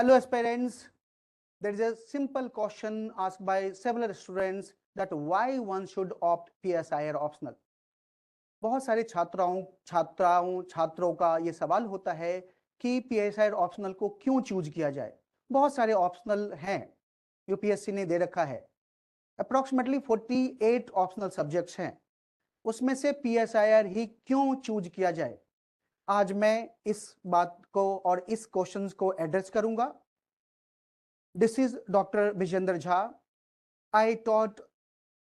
Hello aspirants, there is a simple question asked by several students that why one should opt PSIR optional. बहुत सारे छात्रों का ये सवाल होता है कि PSIR ऑप्शनल को क्यों चूज किया जाए। बहुत सारे ऑप्शनल हैं, यूपीएससी ने दे रखा है। अप्रोक्सीमेटली 48 ऑप्शनल सब्जेक्ट्स हैं, उसमें से PSIR ही क्यों चूज किया जाए। आज मैं इस बात को और इस क्वेश्चंस को एड्रेस करूंगा। This is Dr. Vijender Jha. I taught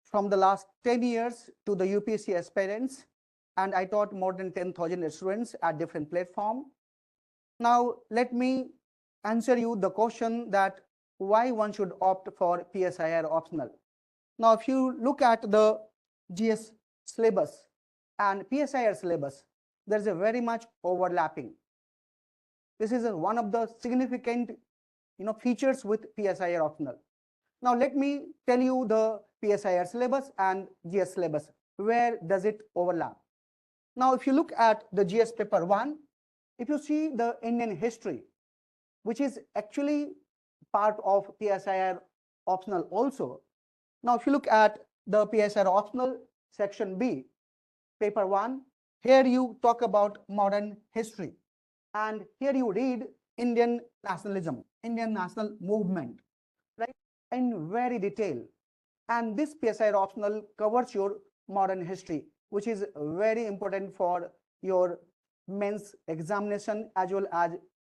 from the last 10 years to the UPSC aspirants, and I taught more than 10,000 students at different platforms. Now, let me answer you the question that why one should opt for PSIR optional. Now, if you look at the GS syllabus and PSIR syllabus, there is a very much overlapping. This is one of the significant features with PSIR optional. Now let me tell you the PSIR syllabus and GS syllabus. Where does it overlap? Now if you look at the GS paper 1, if you see the Indian history, which is actually part of PSIR optional also. Now if you look at the PSIR optional section B, paper 1, here you talk about modern history, and here you read Indian nationalism, Indian national movement, right, in very detail. And this PSIR optional covers your modern history, which is very important for your mains examination as well as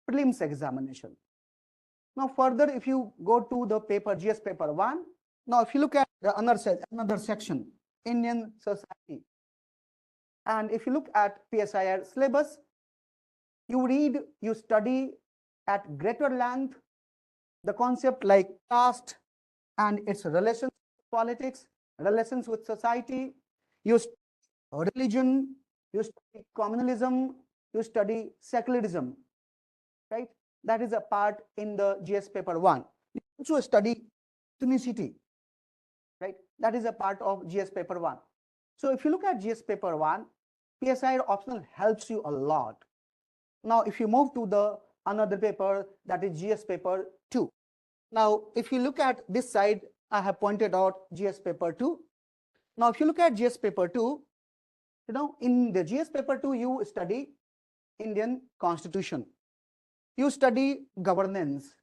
prelims examination. Now further, if you go to the paper GS paper 1, now if you look at the another section, Indian society, and if you look at PSIR syllabus, you study at greater length the concept like caste and its relations with politics, relations with society. You study religion, you study communalism, you study secularism, right? That is a part in the GS paper 1. You also study ethnicity, right? That is a part of GS paper 1. So if you look at GS paper 1, PSIR optional helps you a lot. Now if you move to the another paper, that is GS paper 2. Now if you look at this side, I have pointed out GS paper 2. Now if you look at GS paper 2, in the GS paper 2 you study Indian constitution, you study governance,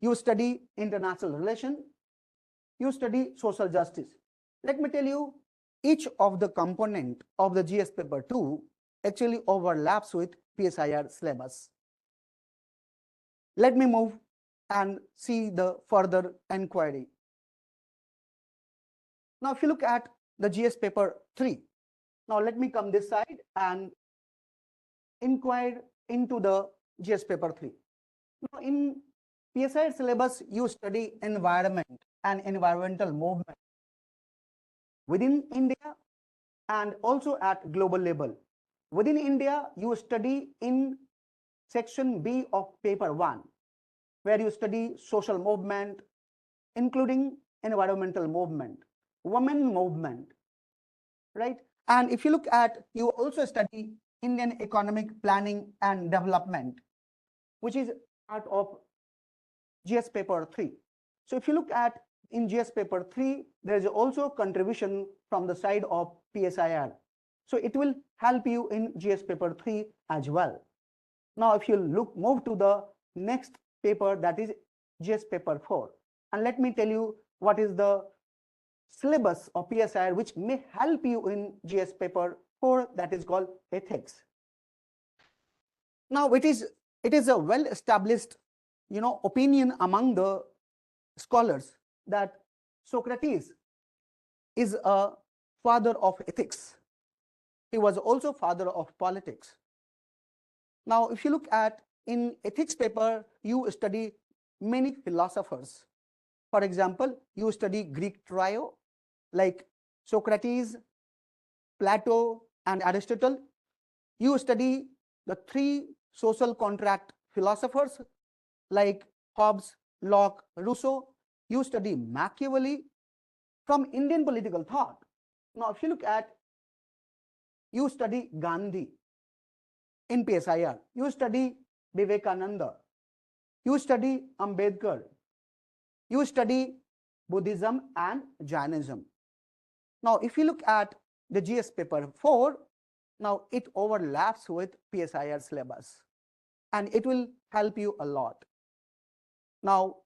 you study international relation, you study social justice. Let me tell you, each of the component of the GS paper 2 actually overlaps with PSIR syllabus. Let me move and see the further inquiry. Now if you look at the GS paper 3, now let me come this side and inquire into the GS paper 3. Now in PSIR syllabus you study environment and environmental movement within India and also at global level. Within India, you study in section B of paper 1, where you study social movement, including environmental movement, women movement, right? And if you look at, you also study Indian economic planning and development, which is part of GS paper 3. So if you look at in GS paper 3, there is also contribution from the side of PSIR. So it will help you in GS paper 3 as well. Now if you move to the next paper, that is GS paper 4, and let me tell you what is the syllabus of PSIR which may help you in GS paper 4, that is called ethics. Now it is a well established opinion among the scholars that Socrates is a father of ethics. He was also father of politics. Now if you look at in ethics paper, you study many philosophers. For example, you study Greek trio like Socrates, Plato and Aristotle. You study the 3 social contract philosophers like Hobbes, Locke, Rousseau. You study Machiavelli from Indian political thought. Now if you look at, you study Gandhi in PSIR, you study Vivekananda, you study Ambedkar, you study Buddhism and Jainism. Now, if you look at the GS paper 4, now it overlaps with PSIR syllabus and it will help you a lot. Now,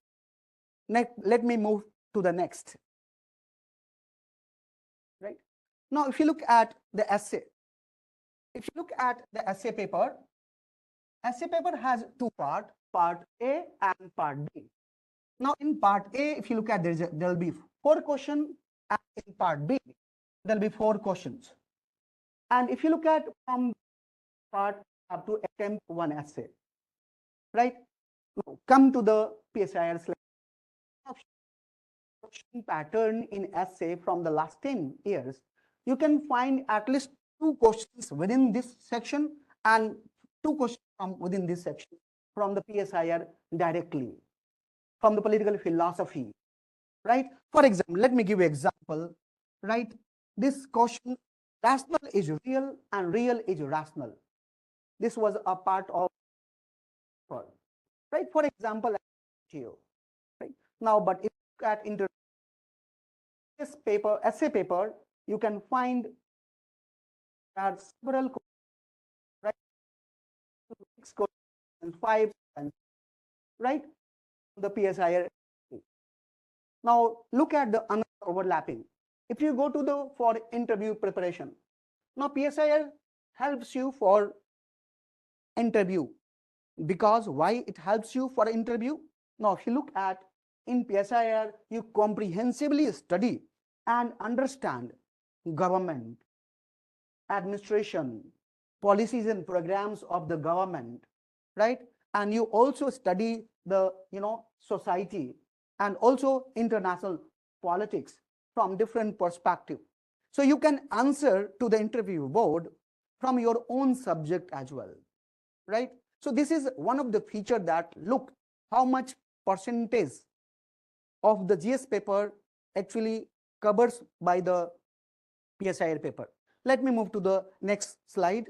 let me move to the next. Right now, if you look at the essay, essay paper has two parts, part A and part B. Now, in part A, if you look at, there will be 4 questions, and in part B, there will be 4 questions. And if you look at from part up to attempt 1 essay, right? Now, come to the PSIR pattern in essay from the last 10 years. You can find at least 2 questions within this section and 2 questions from within this section from the PSIR directly, from the political philosophy, right? For example, let me give you an example, right? This question, rational is real and real is rational. This was a part of, right? For example, right? Now, but if you look at this paper, essay paper, you can find there are several, right? 6 questions, 5, right? The PSIR. Now, look at the overlapping. If you go to the for interview preparation, now PSIR helps you for interview. Because why it helps you for interview? Now, if you look at in PSIR, you comprehensively study and understand government, administration, policies and programs of the government, right? And you also study the society and also international politics from different perspective. So you can answer to the interview board from your own subject as well, right? So this is one of the feature that look how much percentage of the GS paper actually covers by the PSIR paper. Let me move to the next slide.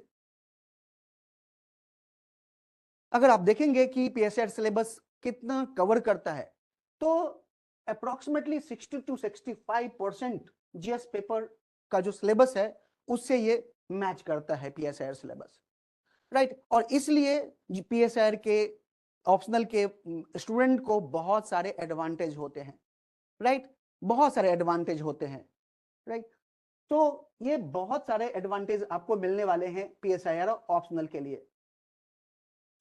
अगर आप देखेंगे कि PSIR syllabus कितना cover करता है, तो approximately 60 to 65% GS paper का जो सिलेबस है उससे ये मैच करता है PSIR सिलेबस, राइट? और इसलिए PSIR के ऑप्शनल के स्टूडेंट को बहुत सारे एडवांटेज होते हैं, राइट? बहुत सारे एडवांटेज होते हैं, राइट? तो ये बहुत सारे एडवांटेज आपको मिलने वाले हैं PSIR ऑप्शनल के लिए।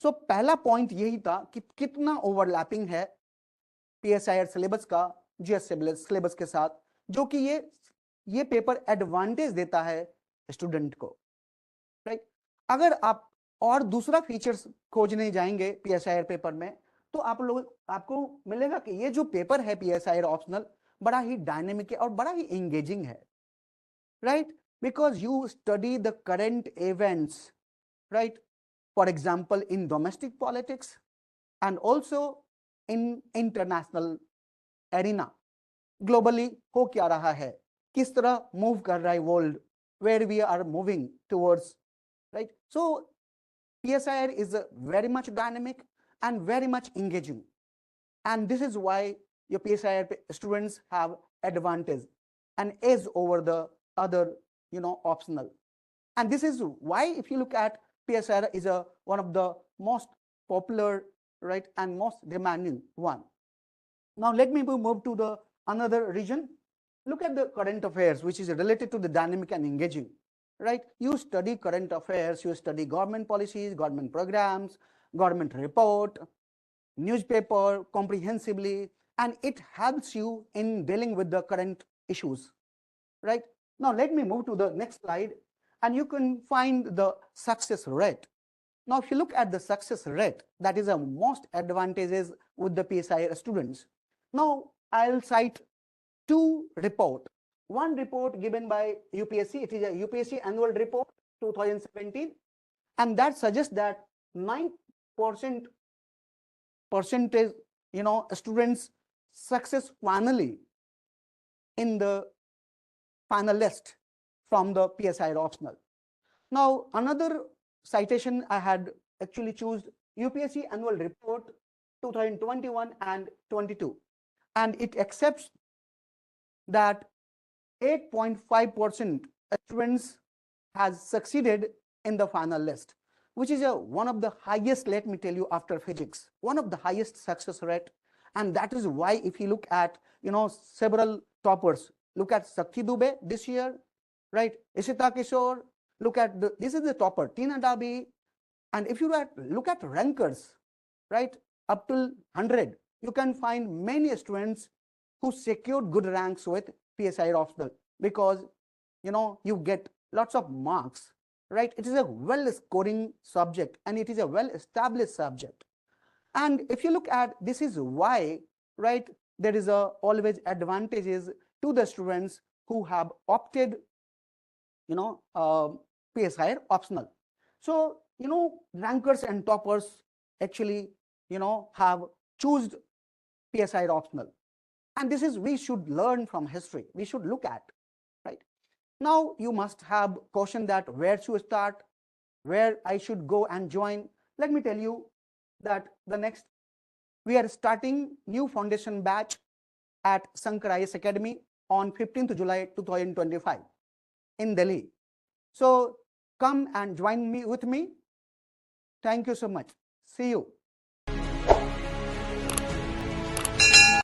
सो पहला पॉइंट यही था कि कितना ओवरलैपिंग है PSIR सिलेबस का GS सिलेबस के साथ, जो कि ये पेपर एडवांटेज देता है स्टूडेंट को, राइट? अगर आप और दूसरा फीचर्स खोजने जाएंगे PSIR पेपर में, तो आपको मिलेगा कि ये जो पेपर है PSIR ऑप्शनल बड़ा ही डायनेमिक है और बड़ा ही एंगेजिंग है, right? Because you study the current events, right? For example, in domestic politics and also in international arena, globally हो क्या रहा है, किस तरह move कर रहा है world, where we are moving towards, right? So PSIR is very much dynamic and very much engaging, and this is why your PSIR students have advantage and edge over the other optional. And this is why if you look at PSIR is one of the most popular, right, and most demanding one. Now let me move to the another region. Look at the current affairs, which is related to the dynamic and engaging, right? You study current affairs, you study government policies, government programs, government report, newspaper comprehensively, and it helps you in dealing with the current issues, right? Now let me move to the next slide. And you can find the success rate. Now, if you look at the success rate, that is the most advantages with the PSIR students. Now, I'll cite 2 reports. One report given by UPSC, it is a UPSC annual report 2017, and that suggests that 9% percentage, students success finally in the final list from the PSIR optional. Now, another citation I had actually choose UPSC annual report 2021 and 22, and it accepts that 8.5% students has succeeded in the final list, which is one of the highest, let me tell you, after physics, one of the highest success rate. And that is why if you look at, several toppers, look at Sakti Dubey this year, right? Ishita Kishore, look at this is the topper, Tina Dabi. And if you look at rankers, right, up till 100, you can find many students who secured good ranks with PSIR optional, because you get lots of marks, right? It is a well scoring subject and it is a well established subject. And if you look at, this is why, right, there is always advantages to the students who have opted PSIR optional. So rankers and toppers actually have chosen PSIR optional, and this is, we should learn from history, we should look at, right? Now you must have question that where to start, where I should go and join. Let me tell you that we are starting new foundation batch at Shankar IAS Academy on 15th July 2025 in Delhi. So come and join me with me. Thank you so much. See you.